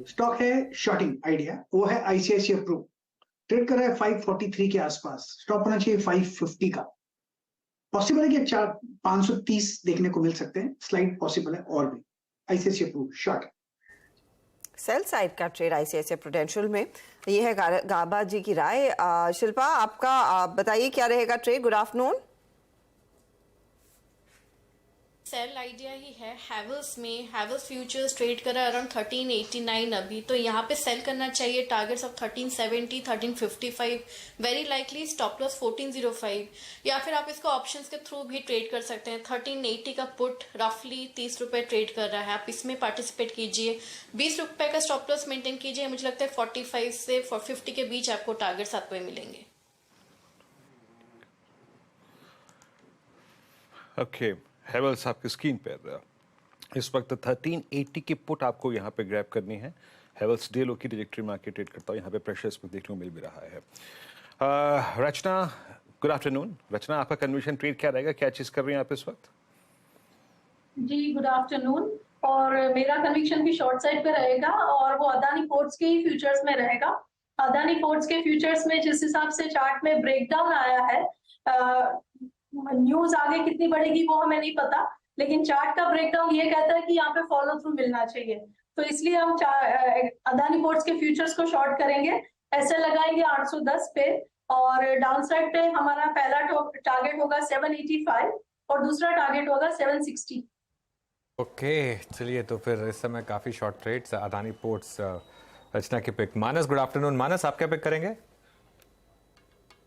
Stock है shorting idea, वो है आईसीआईसीआई प्रू, ट्रेड कर रहा है 543 के आसपास, स्टॉप होना चाहिए 550 का। पॉसिबल है कि 530 देखने को मिल सकते हैं, स्लाइड पॉसिबल है और भी। ICICI pru short sell side का ट्रेड आईसीआईसीआई प्रूडेंशियल में, ये है गाबा जी की राय। शिल्पा आपका बताइए क्या रहेगा trade. Good afternoon. Sell idea ही है हैवल्स में। हैवल्स फ्यूचर्स ट्रेड कर रहा है अराउंड 1389 अभी, तो यहाँ पे सेल करना चाहिए। Targets of 1370, 1355, very likely stop loss 1405, या फिर आप इसको ऑप्शंस के थ्रू भी ट्रेड कर सकते हैं। 1380 का पुट रफली 30 रुपए ट्रेड कर रहा है, आप इसमें पार्टिसिपेट कीजिए। 20 रुपए का स्टॉप लॉस मेंटेन कीजिए। मुझे लगता है 45 से 50 के बीच आपको टारगेट्स आपको मिलेंगे। ओके, हैवेल्स आपकी स्क्रीन पर इस वक्त 1380 की पुट आपको यहाँ पे ग्रैब करनी है। हैवेल्स डीएलओ की ट्रैजेक्टरी मार्केट ट्रेड करता है, यहाँ पे प्रेशर इसमें देखने को मिल भी रहा है। रचना, गुड आफ्टरनून। रचना, आपका कन्विक्शन ट्रेड क्या रहेगा, क्या चीज कर रही हैं आप इस वक्त? जी गुड आफ्टरनून। और मेरा कन्विक्शन भी शॉर्ट साइड पे रहेगा और वो अदानी पोर्ट्स के ही फ्यूचर्स में रहेगा। अदानी पोर्ट्स के फ्यूचर्स में जिस हिसाब से चार्ट में ब्रेकडाउन आया है, न्यूज आगे कितनी बढ़ेगी वो हमें नहीं पता, लेकिन चार्ट का ब्रेकडाउन ये कहता है कि यहाँ पे फॉलो थ्रू मिलना चाहिए। तो इसलिए हम अदानी पोर्ट्स के फ्यूचर्स को शॉर्ट करेंगे, ऐसे लगाएंगे 810 पे, और डाउन साइड पे हमारा पहला टारगेट होगा 785 और दूसरा टारगेट होगा 760। ओके, चलिए तो फिर इस समय काफी शॉर्ट ट्रेड्स अदानी पोर्ट्स। रचना की पिक। मानस, गुड आफ्टरनून। मानस, आप क्या पिक करेंगे?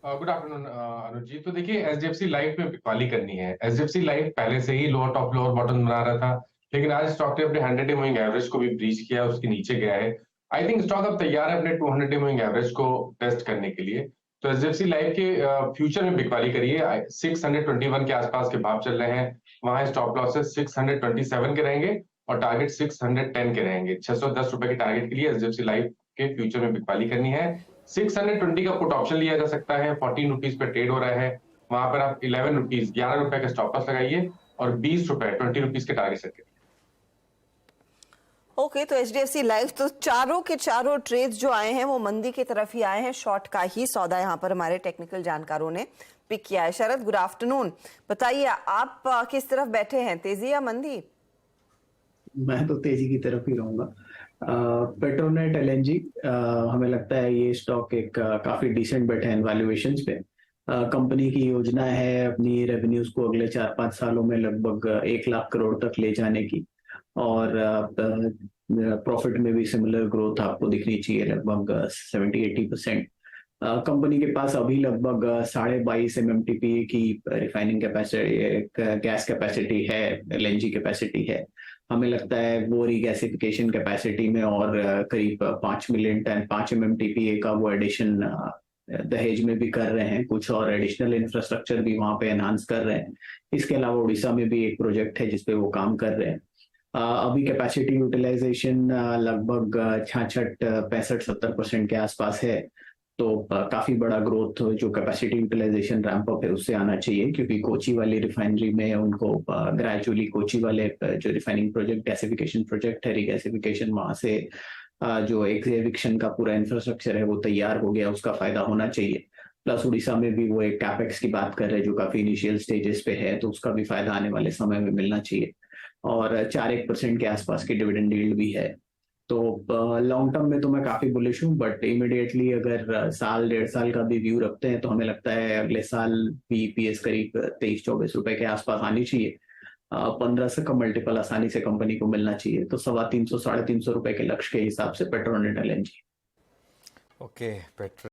गुड आफ्टरनून अनुज जी। तो देखिए, एचडीएफसी लाइफ में बिकवाली करनी है। एचडीएफसी लाइफ पहले से ही लोअर टॉप लोअर बॉटम बना रहा था, लेकिन आज स्टॉक ने अपने 100 डे मूविंग एवरेज को भी ब्रीच किया, उसके नीचे गया है। आई थिंक स्टॉक अब तैयार है अपने 200 डे मूविंग एवरेज को टेस्ट करने के लिए। तो एचडीएफसी लाइफ के फ्यूचर में बिकवाली करिए। 621 के आसपास के भाव चल रहे हैं, वहां स्टॉप लॉसेस 627 के रहेंगे और टारगेट 610 के रहेंगे। 610 रुपए के टारगेट के लिए एचडीएफसी लाइफ के फ्यूचर में बिकवाली करनी है। 620 का पुट ऑप्शन लिया जा सकता है, 14 रुपीज पे ट्रेड हो रहा है, वहां पर आप 11 रुपीज 11 रुपए का स्टॉप लॉस लगाइए और 20 रुपए 20 रुपीज के टारगेट सेट करिए। ओके, तो एचडीएफसी लाइफ तो चारों के चारों ट्रेड्स जो आए हैं वो मंदी की तरफ ही आए हैं। शॉर्ट का ही सौदा यहाँ पर हमारे टेक्निकल जानकारों ने पिक किया है। शरद, गुड आफ्टरनून। बताइए आप किस तरफ बैठे हैं, तेजी या मंदी? मैं तो तेजी की तरफ ही रहूंगा। पेट्रोनेट एलएनजी, हमें लगता है ये स्टॉक एक काफी डिसेंट बेट है वैल्यूएशंस पे। कंपनी की योजना है अपनी रेवेन्यूज को अगले 4-5 सालों में लगभग 1 लाख करोड़ तक ले जाने की, और प्रॉफिट में भी सिमिलर ग्रोथ आपको दिखनी चाहिए, लगभग 70-80%। कंपनी के पास अभी लगभग 22.5 MMTPA की रिफाइनिंग कैपेसिटी, गैस कैपेसिटी है, एलएनजी कैपेसिटी है। हमें लगता है वो रिगैसिफिकेशन कैपेसिटी में और करीब 5 मिलियन टन 5 MMTPA का वो एडिशन दहेज में भी कर रहे हैं, कुछ और एडिशनल इंफ्रास्ट्रक्चर भी वहां पे एनहांस कर रहे हैं। इसके अलावा उड़ीसा में भी एक प्रोजेक्ट है जिसपे वो काम कर रहे हैं। अभी कैपेसिटी यूटिलाइजेशन लगभग 66-65-70% के आसपास है, तो काफी बड़ा ग्रोथ जो कैपेसिटी यूटिलाइजेशन रैंप अप है उससे आना चाहिए, क्योंकि कोची वाली रिफाइनरी में उनको ग्रेजुअली कोची वाले जो रिफाइनिंग प्रोजेक्ट, गैसिफिकेशन प्रोजेक्ट है, रिगैसिफिकेशन, वहां से जो एग्जीक्यूशन का पूरा इंफ्रास्ट्रक्चर है वो तैयार हो गया, उसका फायदा होना चाहिए। प्लस उड़ीसा में भी वो एक कैपेक्स की बात कर रहे हैं जो काफी इनिशियल स्टेजेस पे है, तो उसका भी फायदा आने वाले समय में मिलना चाहिए। और 4-1% के आसपास की डिविडेंड यील्ड भी है। तो लॉन्ग टर्म में तो मैं काफी बुलिश हूँ, बट इमीडिएटली अगर साल 1.5 साल का भी व्यू रखते हैं तो हमें लगता है अगले साल भी ईपीएस करीब 23-24 रुपए के आसपास आनी चाहिए। 15 से कम मल्टीपल आसानी से कंपनी को मिलना चाहिए, तो 350-350 रुपए के लक्ष्य के हिसाब से पेट्रोनेट एलएनजी। Okay, petrol